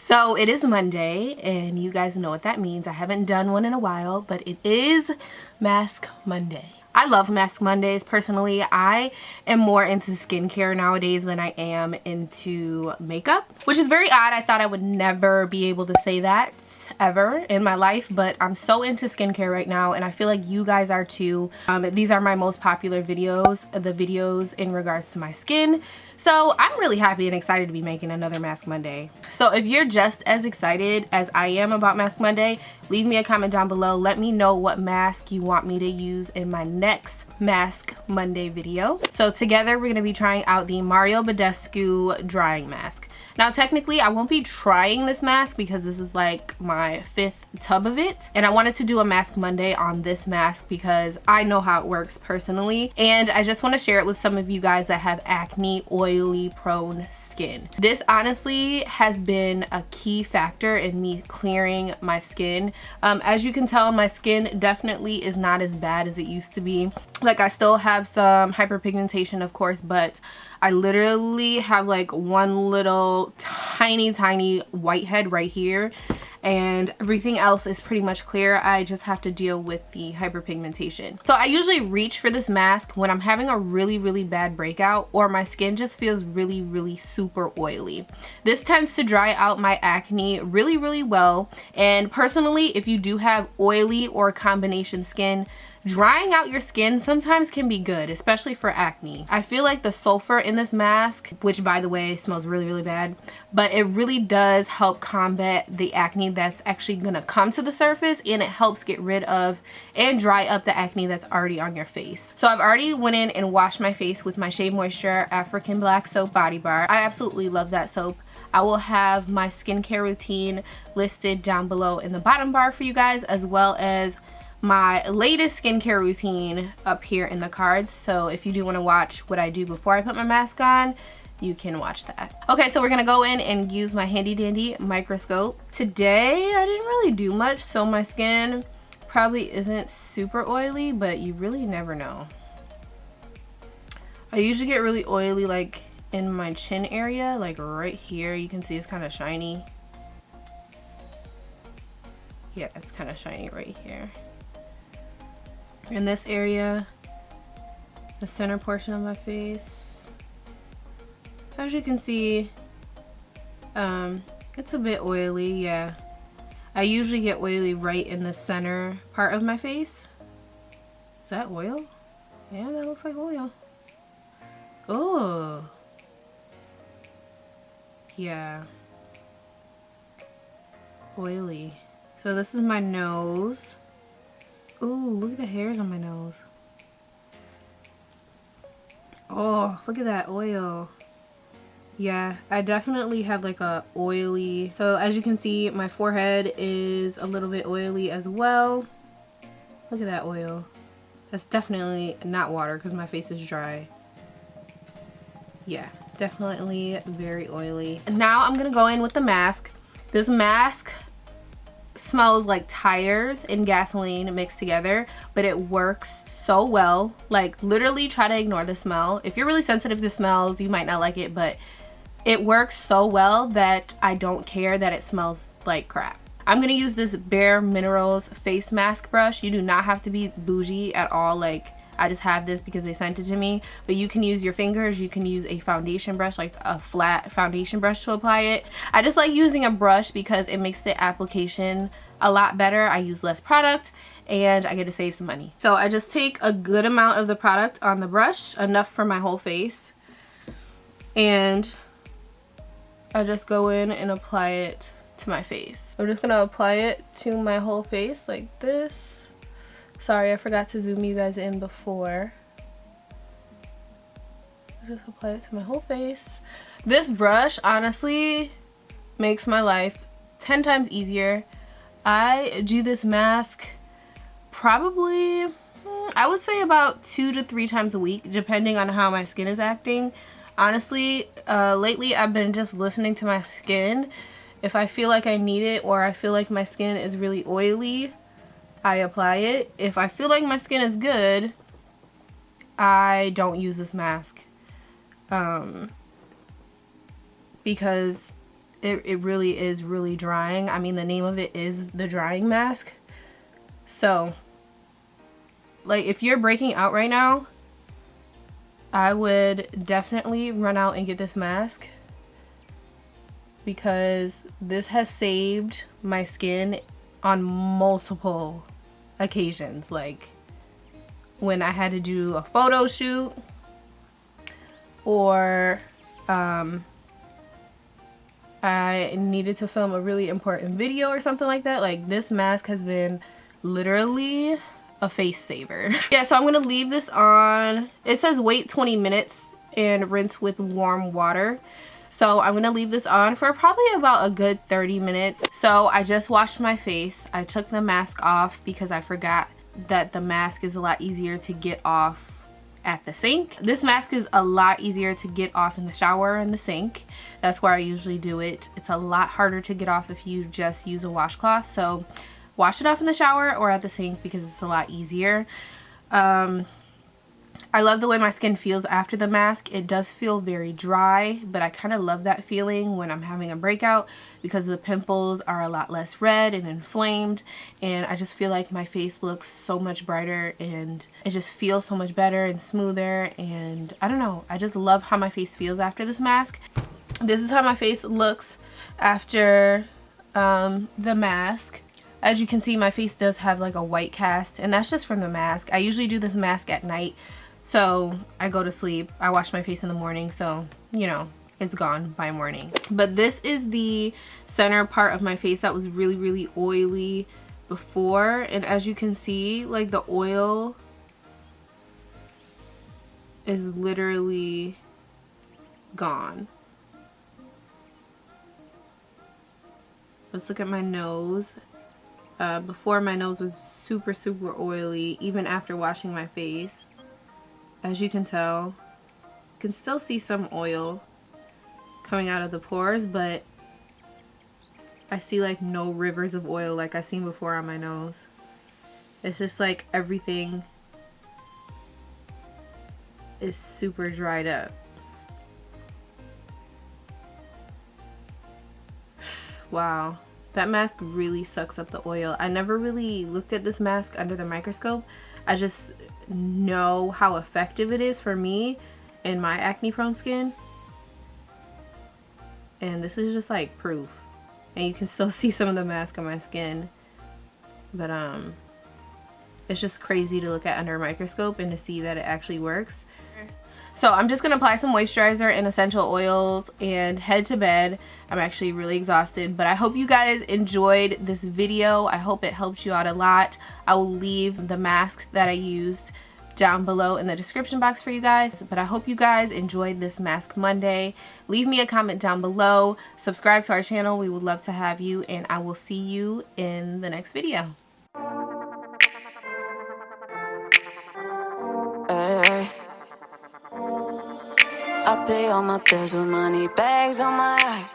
So it is Monday, and you guys know what that means. I haven't done one in a while, but it is Mask Monday. I love Mask Mondays. Personally, I am more into skincare nowadays than I am into makeup, which is very odd. I thought I would never be able to say that ever in my life, but I'm so into skincare right now, and I feel like you guys are too. These are my most popular videos, the videos in regards to my skin. So I'm really happy and excited to be making another Mask Monday. So if you're just as excited as I am about Mask Monday, leave me a comment down below. Let me know what mask you want me to use in my next Mask Monday video. So together we're going to be trying out the Mario Badescu drying mask. Now technically I won't be trying this mask because this is like my 5th tub of it, and I wanted to do a Mask Monday on this mask because I know how it works personally, and I just want to share it with some of you guys that have acne, oily prone skin. This honestly has been a key factor in me clearing my skin. As you can tell, my skin definitely is not as bad as it used to be. Like, I still have some hyperpigmentation, of course, but I literally have like one little tiny whitehead right here, and everything else is pretty much clear. I just have to deal with the hyperpigmentation. So I usually reach for this mask when I'm having a really bad breakout, or my skin just feels really super oily. This tends to dry out my acne really well, and personally, if you do have oily or combination skin, drying out your skin sometimes can be good, especially for acne. I feel like the sulfur in this mask, which by the way smells really bad, but it really does help combat the acne that's actually gonna come to the surface, and it helps get rid of and dry up the acne that's already on your face. So I've already went in and washed my face with my Shea Moisture African Black Soap Body Bar. I absolutely love that soap. I will have my skincare routine listed down below in the bottom bar for you guys, as well as my latest skincare routine up here in the cards. So if you do want to watch what I do before I put my mask on, you can watch that. Okay, so we're gonna go in and use my handy dandy microscope. Today I didn't really do much, so my skin probably isn't super oily, but you really never know. I usually get really oily like in my chin area, like right here. You can see it's kind of shiny. Yeah, it's kind of shiny right here. In this area, the center portion of my face, as you can see, it's a bit oily. Yeah, I usually get oily right in the center part of my face. Is that oil? Yeah, that looks like oil. Oh, yeah, oily. So this is my nose. Ooh, look at the hairs on my nose. Oh, look at that oil. Yeah, I definitely have like a oily. So as you can see, my forehead is a little bit oily as well. Look at that oil. That's definitely not water because my face is dry. Yeah, definitely very oily. And now I'm gonna go in with the mask. This mask smells like tires and gasoline mixed together, but it works so well. Like, literally try to ignore the smell. If you're really sensitive to smells, you might not like it, but it works so well that I don't care that it smells like crap. I'm gonna use this Bare Minerals face mask brush. You do not have to be bougie at all. Like, I just have this because they sent it to me, but you can use your fingers. You can use a foundation brush, like a flat foundation brush, to apply it. I just like using a brush because it makes the application a lot better. I use less product and I get to save some money. So I just take a good amount of the product on the brush, enough for my whole face, and I just go in and apply it to my face. I'm just gonna apply it to my whole face like this. Sorry, I forgot to zoom you guys in before. Just apply it to my whole face. This brush honestly makes my life 10 times easier. I do this mask probably, I would say about 2 to 3 times a week, depending on how my skin is acting. Honestly, lately I've been just listening to my skin. If I feel like I need it, or I feel like my skin is really oily, I apply it. If I feel like my skin is good, I don't use this mask. Because it really is really drying. I mean, the name of it is the drying mask. So, like, if you're breaking out right now, I would definitely run out and get this mask, because this has saved my skin on multiple occasions. Like when I had to do a photo shoot, or I needed to film a really important video or something like that. Like, this mask has been literally a face saver. Yeah, so I'm gonna leave this on. It says wait 20 minutes and rinse with warm water. So I'm gonna leave this on for probably about a good 30 minutes. So I just washed my face. I took the mask off because I forgot that the mask is a lot easier to get off at the sink. This mask is a lot easier to get off in the shower and the sink. That's where I usually do it. It's a lot harder to get off if you just use a washcloth. So wash it off in the shower or at the sink because it's a lot easier. I love the way my skin feels after the mask. It does feel very dry, but I kind of love that feeling when I'm having a breakout because the pimples are a lot less red and inflamed, and I just feel like my face looks so much brighter and it just feels so much better and smoother, and I don't know, I just love how my face feels after this mask. This is how my face looks after the mask. As you can see, my face does have like a white cast, and that's just from the mask. I usually do this mask at night. So I go to sleep, I wash my face in the morning, so you know, it's gone by morning. But this is the center part of my face that was really, really oily before, and as you can see, like, the oil is literally gone. Let's look at my nose. Before, my nose was super, super oily, even after washing my face. As you can tell, you can still see some oil coming out of the pores, but I see like no rivers of oil like I seen before on my nose. It's just like everything is super dried up. Wow, that mask really sucks up the oil. I never really looked at this mask under the microscope. I just know how effective it is for me in my acne prone skin, and this is just like proof. And you can still see some of the mask on my skin, but it's just crazy to look at under a microscope and to see that it actually works. So I'm just gonna apply some moisturizer and essential oils and head to bed. I'm actually really exhausted, but I hope you guys enjoyed this video. I hope it helped you out a lot. I will leave the mask that I used down below in the description box for you guys, but I hope you guys enjoyed this Mask Monday. Leave me a comment down below. Subscribe to our channel. We would love to have you, and I will see you in the next video. I pay all my bills with money bags on my eyes.